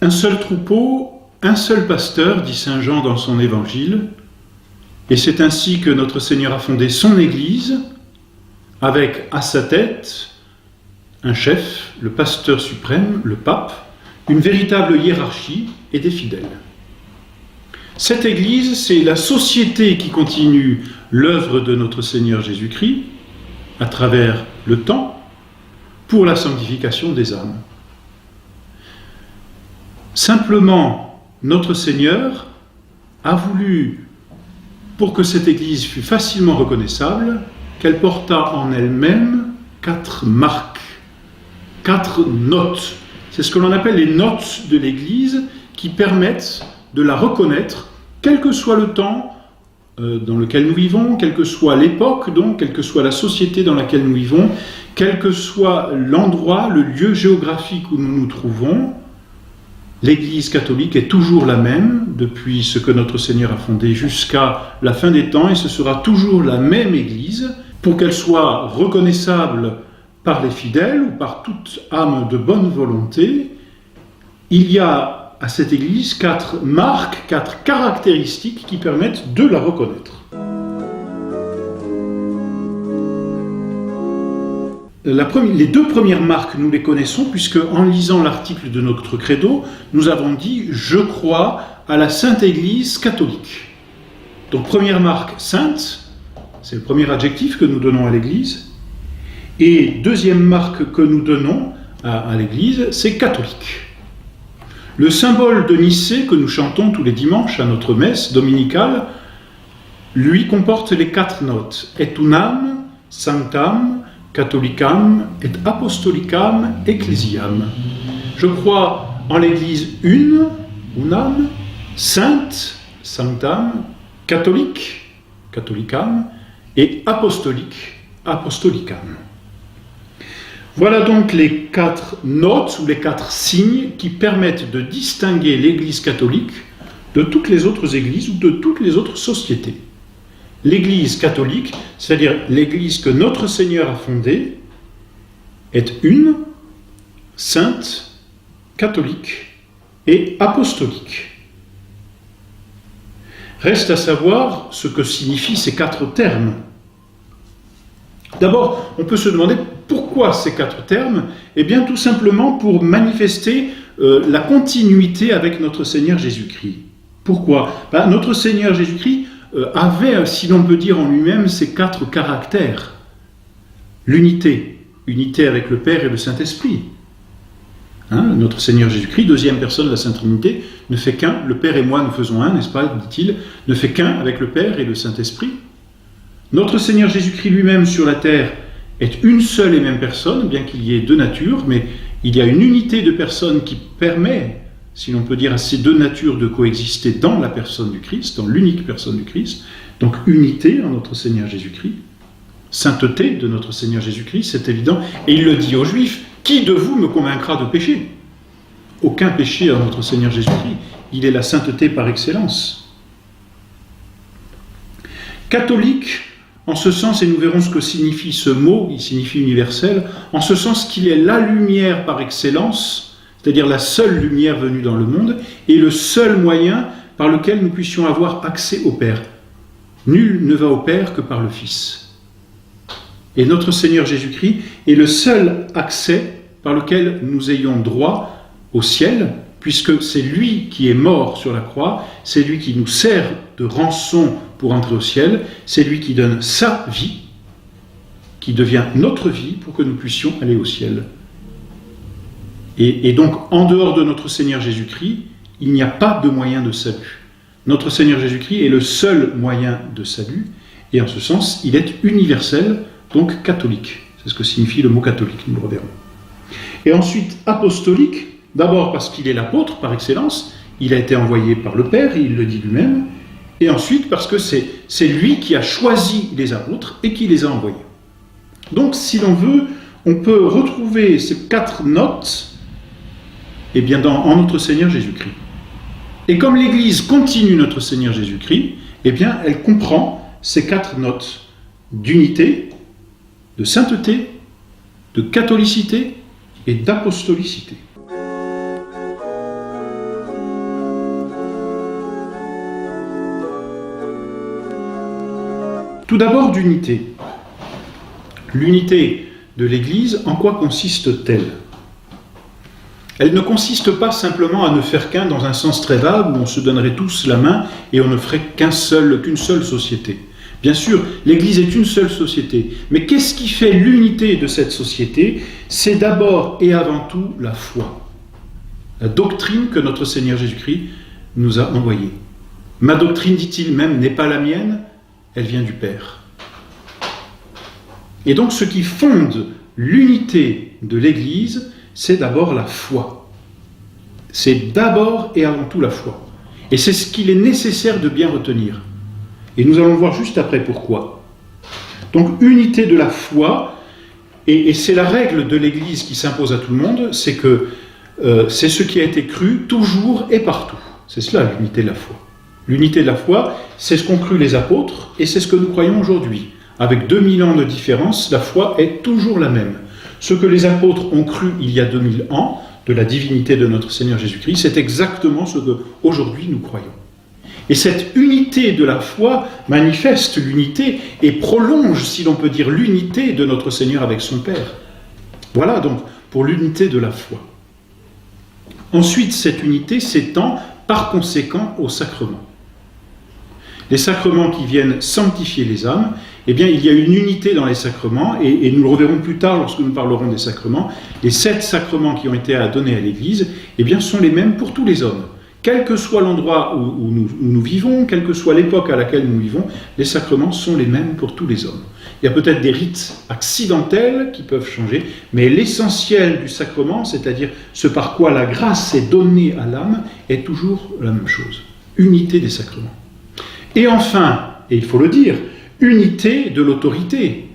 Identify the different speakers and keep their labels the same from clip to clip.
Speaker 1: Un seul troupeau, un seul pasteur, dit saint Jean dans son évangile, et c'est ainsi que notre Seigneur a fondé son Église, avec à sa tête un chef, le pasteur suprême, le pape, une véritable hiérarchie et des fidèles. Cette Église, c'est la société qui continue l'œuvre de notre Seigneur Jésus-Christ à travers le temps pour la sanctification des âmes. Simplement, notre Seigneur a voulu, pour que cette Église fût facilement reconnaissable, qu'elle portât en elle-même 4 marques, 4 notes. C'est ce que l'on appelle les notes de l'Église qui permettent de la reconnaître, quel que soit le temps dans lequel nous vivons, quelle que soit l'époque, donc, quelle que soit la société dans laquelle nous vivons, quel que soit l'endroit, le lieu géographique où nous nous trouvons. L'Église catholique est toujours la même, depuis ce que notre Seigneur a fondé jusqu'à la fin des temps, et ce sera toujours la même Église, pour qu'elle soit reconnaissable par les fidèles ou par toute âme de bonne volonté. Il y a à cette Église 4 marques, 4 caractéristiques qui permettent de la reconnaître. Les 2 premières marques, nous les connaissons, puisque en lisant l'article de notre credo, nous avons dit « Je crois à la Sainte Église catholique ». Donc première marque, sainte, c'est le premier adjectif que nous donnons à l'Église. Et deuxième marque que nous donnons à l'Église, c'est catholique. Le symbole de Nicée que nous chantons tous les dimanches à notre messe dominicale, lui comporte les 4 notes « Et unam, sanctam, catholicam et apostolicam ecclesiam ». Je crois en l'Église une, unam, sainte, sanctam, catholique, catholicam, et apostolique, apostolicam. Voilà donc les 4 notes ou les 4 signes qui permettent de distinguer l'Église catholique de toutes les autres églises ou de toutes les autres sociétés. L'Église catholique, c'est-à-dire l'Église que notre Seigneur a fondée, est une, sainte, catholique et apostolique. Reste à savoir ce que signifient ces 4 termes. D'abord, on peut se demander pourquoi ces 4 termes ? Eh bien, tout simplement pour manifester la continuité avec notre Seigneur Jésus-Christ. Pourquoi ? Notre Seigneur Jésus-Christ avait, si l'on peut dire en lui-même, ces 4 caractères. L'unité, unité avec le Père et le Saint-Esprit. Notre Seigneur Jésus-Christ, deuxième personne de la Sainte Trinité, ne fait qu'un, le Père et moi nous faisons un, n'est-ce pas, dit-il, ne fait qu'un avec le Père et le Saint-Esprit. Notre Seigneur Jésus-Christ lui-même sur la terre est une seule et même personne, bien qu'il y ait 2 natures, mais il y a une unité de personnes qui permet, si l'on peut dire, à ces 2 natures de coexister dans la personne du Christ, dans l'unique personne du Christ. Donc unité en notre Seigneur Jésus-Christ, sainteté de notre Seigneur Jésus-Christ, c'est évident. Et il le dit aux Juifs, « Qui de vous me convaincra de péché ?» Aucun péché en notre Seigneur Jésus-Christ, il est la sainteté par excellence. Catholique, en ce sens, et nous verrons ce que signifie ce mot, il signifie universel, en ce sens qu'il est la lumière par excellence, c'est-à-dire la seule lumière venue dans le monde, et le seul moyen par lequel nous puissions avoir accès au Père. Nul ne va au Père que par le Fils. Et notre Seigneur Jésus-Christ est le seul accès par lequel nous ayons droit au ciel, puisque c'est lui qui est mort sur la croix, c'est lui qui nous sert de rançon pour entrer au ciel, c'est lui qui donne sa vie, qui devient notre vie pour que nous puissions aller au ciel. Et donc, en dehors de notre Seigneur Jésus-Christ, il n'y a pas de moyen de salut. Notre Seigneur Jésus-Christ est le seul moyen de salut, et en ce sens, il est universel, donc catholique. C'est ce que signifie le mot catholique, nous le reverrons. Et ensuite, apostolique, d'abord parce qu'il est l'apôtre par excellence, il a été envoyé par le Père, il le dit lui-même, et ensuite parce que c'est lui qui a choisi les apôtres et qui les a envoyés. Donc, si l'on veut, on peut retrouver ces 4 notes eh bien, en notre Seigneur Jésus-Christ. Et comme l'Église continue notre Seigneur Jésus-Christ, eh bien, elle comprend ces 4 notes d'unité, de sainteté, de catholicité et d'apostolicité. Tout d'abord d'unité. L'unité de l'Église, en quoi consiste-t-elle? Elle ne consiste pas simplement à ne faire qu'un dans un sens très vague où on se donnerait tous la main et on ne ferait qu'une seule société. Bien sûr, l'Église est une seule société, mais qu'est-ce qui fait l'unité de cette société? C'est d'abord et avant tout la foi, la doctrine que notre Seigneur Jésus-Christ nous a envoyée. Ma doctrine, dit-il même, n'est pas la mienne, elle vient du Père. Et donc ce qui fonde l'unité de l'Église, c'est d'abord la foi. C'est d'abord et avant tout la foi. Et c'est ce qu'il est nécessaire de bien retenir. Et nous allons voir juste après pourquoi. Donc, unité de la foi, et c'est la règle de l'Église qui s'impose à tout le monde, c'est que c'est ce qui a été cru toujours et partout. C'est cela l'unité de la foi. L'unité de la foi, c'est ce qu'ont cru les apôtres, et c'est ce que nous croyons aujourd'hui. Avec 2000 ans de différence, la foi est toujours la même. Ce que les apôtres ont cru il y a 2000 ans, de la divinité de notre Seigneur Jésus-Christ, c'est exactement ce que aujourd'hui nous croyons. Et cette unité de la foi manifeste l'unité et prolonge, si l'on peut dire, l'unité de notre Seigneur avec son Père. Voilà donc pour l'unité de la foi. Ensuite, cette unité s'étend par conséquent aux sacrements. Les sacrements qui viennent sanctifier les âmes, eh bien, il y a une unité dans les sacrements, et nous le reverrons plus tard lorsque nous parlerons des sacrements. Les 7 sacrements qui ont été donnés à l'Église, eh bien, sont les mêmes pour tous les hommes. Quel que soit l'endroit où nous vivons, quelle que soit l'époque à laquelle nous vivons, les sacrements sont les mêmes pour tous les hommes. Il y a peut-être des rites accidentels qui peuvent changer, mais l'essentiel du sacrement, c'est-à-dire ce par quoi la grâce est donnée à l'âme, est toujours la même chose. Unité des sacrements. Et enfin, et il faut le dire, unité de l'autorité,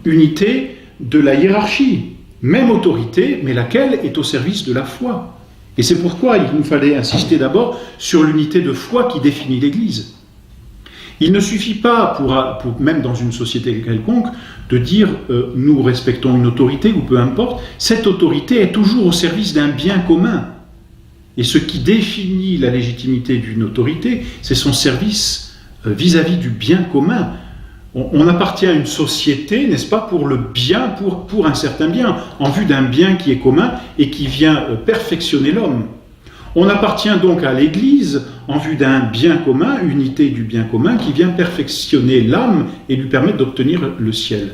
Speaker 1: unité de la hiérarchie, même autorité, mais laquelle est au service de la foi. Et c'est pourquoi il nous fallait insister d'abord sur l'unité de foi qui définit l'Église. Il ne suffit pas, même dans une société quelconque, de dire nous respectons une autorité ou peu importe, cette autorité est toujours au service d'un bien commun. Et ce qui définit la légitimité d'une autorité, c'est son service vis-à-vis du bien commun. On appartient à une société, n'est-ce pas, pour le bien, pour un certain bien, en vue d'un bien qui est commun et qui vient perfectionner l'homme. On appartient donc à l'Église en vue d'un bien commun, unité du bien commun, qui vient perfectionner l'âme et lui permettre d'obtenir le ciel.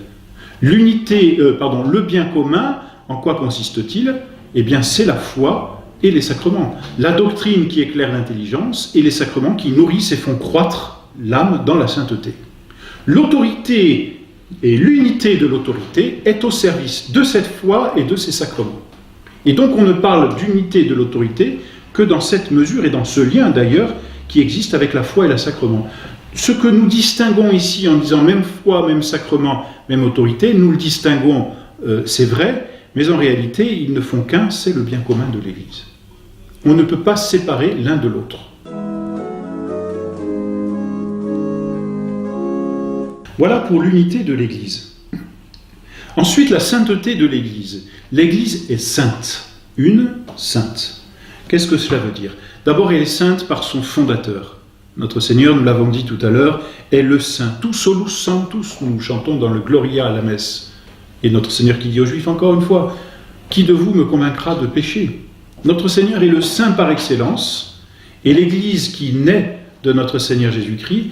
Speaker 1: Le bien commun, en quoi consiste-t-il? Eh bien, c'est la foi et les sacrements. La doctrine qui éclaire l'intelligence et les sacrements qui nourrissent et font croître l'âme dans la sainteté. L'autorité et l'unité de l'autorité est au service de cette foi et de ces sacrements. Et donc on ne parle d'unité de l'autorité que dans cette mesure et dans ce lien d'ailleurs qui existe avec la foi et le sacrement. Ce que nous distinguons ici en disant même foi, même sacrement, même autorité, nous le distinguons, c'est vrai, mais en réalité ils ne font qu'un, c'est le bien commun de l'Église. On ne peut pas séparer l'un de l'autre. Voilà pour l'unité de l'Église. Ensuite, la sainteté de l'Église. L'Église est sainte, une sainte. Qu'est-ce que cela veut dire? D'abord, elle est sainte par son fondateur. Notre Seigneur, nous l'avons dit tout à l'heure, est le saint. Tous solus sanctus, nous chantons dans le Gloria à la messe. Et notre Seigneur qui dit aux Juifs, encore une fois, qui de vous me convaincra de pécher? Notre Seigneur est le saint par excellence, et l'Église qui naît de notre Seigneur Jésus-Christ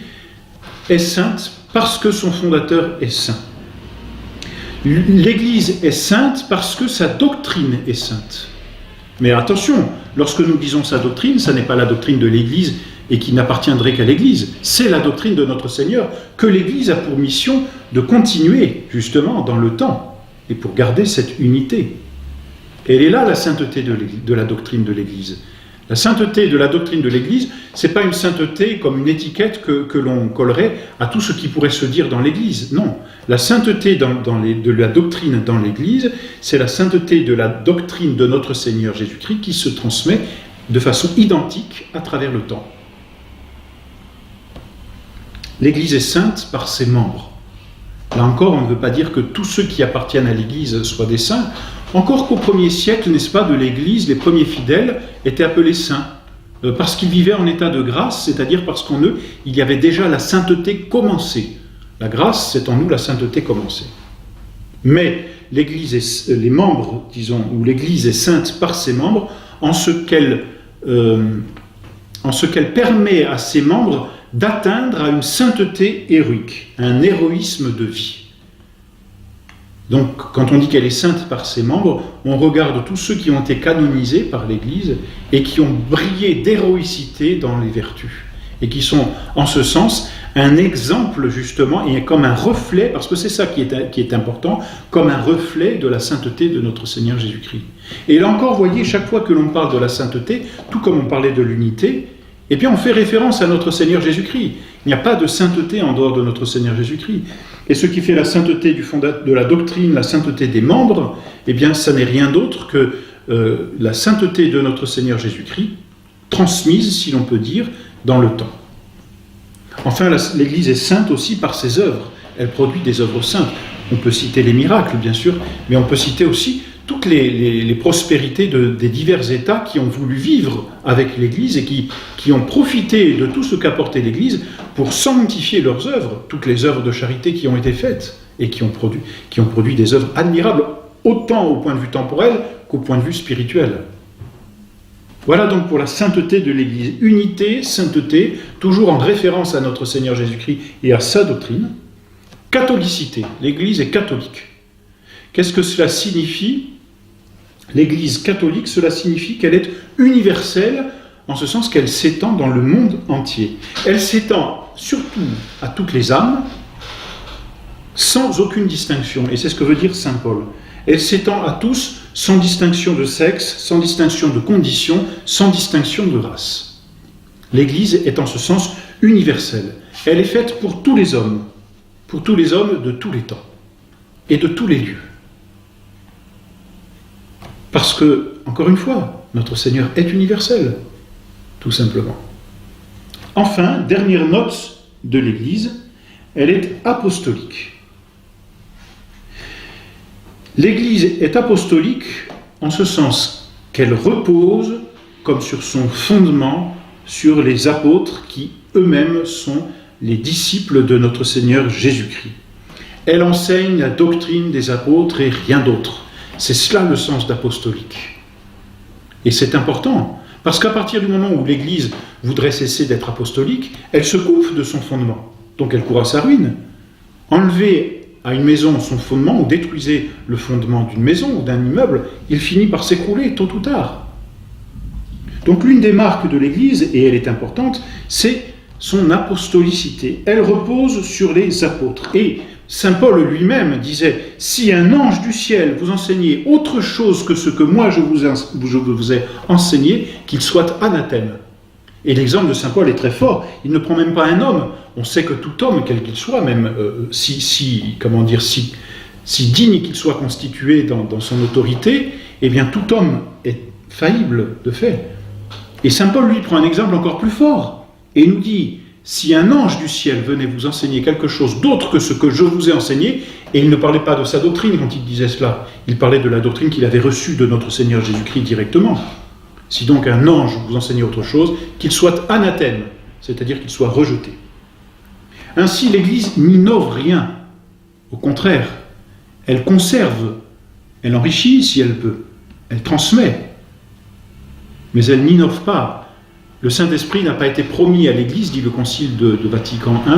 Speaker 1: est sainte parce que son fondateur est saint. L'Église est sainte parce que sa doctrine est sainte. Mais attention, lorsque nous disons sa doctrine, ça n'est pas la doctrine de l'Église et qui n'appartiendrait qu'à l'Église. C'est la doctrine de notre Seigneur que l'Église a pour mission de continuer justement dans le temps et pour garder cette unité. Elle est là la sainteté de la doctrine de l'Église. La sainteté de la doctrine de l'Église, ce n'est pas une sainteté comme une étiquette que l'on collerait à tout ce qui pourrait se dire dans l'Église. Non, la sainteté de la doctrine dans l'Église, c'est la sainteté de la doctrine de notre Seigneur Jésus-Christ qui se transmet de façon identique à travers le temps. L'Église est sainte par ses membres. Là encore, on ne veut pas dire que tous ceux qui appartiennent à l'Église soient des saints, encore qu'au 1er siècle, n'est-ce pas, de l'Église, les premiers fidèles étaient appelés saints, parce qu'ils vivaient en état de grâce, c'est-à-dire parce qu'en eux, il y avait déjà la sainteté commencée. la grâce, c'est en nous la sainteté commencée. Mais l'Église les membres, disons, ou l'Église est sainte par ses membres, en ce qu'elle permet à ses membres d'atteindre à une sainteté héroïque, un héroïsme de vie. Donc, quand on dit qu'elle est sainte par ses membres, on regarde tous ceux qui ont été canonisés par l'Église et qui ont brillé d'héroïcité dans les vertus, et qui sont, en ce sens, un exemple, justement, et comme un reflet, parce que c'est ça qui est important, comme un reflet de la sainteté de notre Seigneur Jésus-Christ. Et là encore, vous voyez, chaque fois que l'on parle de la sainteté, tout comme on parlait de l'unité, eh bien, on fait référence à notre Seigneur Jésus-Christ. Il n'y a pas de sainteté en dehors de notre Seigneur Jésus-Christ. Et ce qui fait la sainteté de la doctrine, la sainteté des membres, eh bien, ça n'est rien d'autre que la sainteté de notre Seigneur Jésus-Christ, transmise, si l'on peut dire, dans le temps. Enfin, l'Église est sainte aussi par ses œuvres. Elle produit des œuvres saintes. On peut citer les miracles, bien sûr, mais on peut citer aussi toutes les prospérités des divers États qui ont voulu vivre avec l'Église et qui ont profité de tout ce qu'apportait l'Église pour sanctifier leurs œuvres, toutes les œuvres de charité qui ont été faites et qui ont produit des œuvres admirables, autant au point de vue temporel qu'au point de vue spirituel. Voilà donc pour la sainteté de l'Église. Unité, sainteté, toujours en référence à notre Seigneur Jésus-Christ et à sa doctrine. Catholicité, l'Église est catholique. Qu'est-ce que cela signifie ? L'Église catholique, cela signifie qu'elle est universelle, en ce sens qu'elle s'étend dans le monde entier. Elle s'étend surtout à toutes les âmes, sans aucune distinction. Et c'est ce que veut dire saint Paul. Elle s'étend à tous, sans distinction de sexe, sans distinction de condition, sans distinction de race. L'Église est en ce sens universelle. Elle est faite pour tous les hommes de tous les temps et de tous les lieux. Parce que, encore une fois, notre Seigneur est universel, tout simplement. Enfin, dernière note de l'Église, elle est apostolique. L'Église est apostolique en ce sens qu'elle repose, comme sur son fondement, sur les apôtres qui eux-mêmes sont les disciples de notre Seigneur Jésus-Christ. Elle enseigne la doctrine des apôtres et rien d'autre. C'est cela le sens d'apostolique. Et c'est important, parce qu'à partir du moment où l'Église voudrait cesser d'être apostolique, elle se coupe de son fondement. Donc elle court à sa ruine. Enlever à une maison son fondement, ou détruisez le fondement d'une maison ou d'un immeuble, il finit par s'écrouler tôt ou tard. Donc l'une des marques de l'Église, et elle est importante, c'est son apostolicité. Elle repose sur les apôtres. Et saint Paul lui-même disait, si un ange du ciel vous enseignait autre chose que ce que moi je vous ai enseigné, qu'il soit anathème. Et l'exemple de saint Paul est très fort. Il ne prend même pas un homme. On sait que tout homme, quel qu'il soit, même si digne qu'il soit constitué dans son autorité, eh bien tout homme est faillible de fait. Et saint Paul, lui, prend un exemple encore plus fort et nous dit, si un ange du ciel venait vous enseigner quelque chose d'autre que ce que je vous ai enseigné, et il ne parlait pas de sa doctrine quand il disait cela, il parlait de la doctrine qu'il avait reçue de notre Seigneur Jésus-Christ directement. Si donc un ange vous enseignait autre chose, qu'il soit anathème, c'est-à-dire qu'il soit rejeté. Ainsi, l'Église n'innove rien. Au contraire, elle conserve, elle enrichit si elle peut, elle transmet, mais elle n'innove pas. Le Saint-Esprit n'a pas été promis à l'Église, dit le Concile de Vatican I,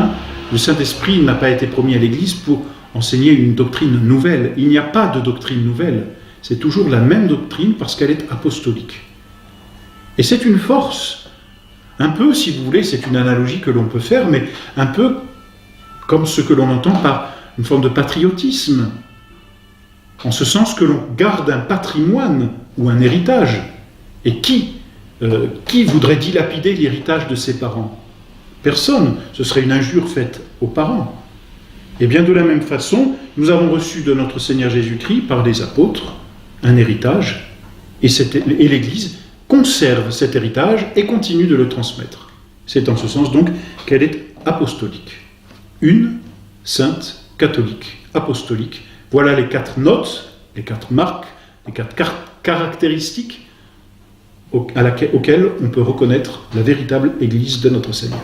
Speaker 1: le Saint-Esprit n'a pas été promis à l'Église pour enseigner une doctrine nouvelle. Il n'y a pas de doctrine nouvelle, c'est toujours la même doctrine parce qu'elle est apostolique. Et c'est une force, un peu, si vous voulez, c'est une analogie que l'on peut faire, mais un peu comme ce que l'on entend par une forme de patriotisme, en ce sens que l'on garde un patrimoine ou un héritage. Et qui voudrait dilapider l'héritage de ses parents ? Personne, ce serait une injure faite aux parents. Et bien de la même façon, nous avons reçu de notre Seigneur Jésus-Christ, par les apôtres, un héritage, et l'Église conserve cet héritage et continue de le transmettre. C'est en ce sens donc qu'elle est apostolique. Une, sainte, catholique, apostolique. Voilà les 4 notes, les 4 marques, les 4 caractéristiques auxquelles on peut reconnaître la véritable Église de notre Seigneur.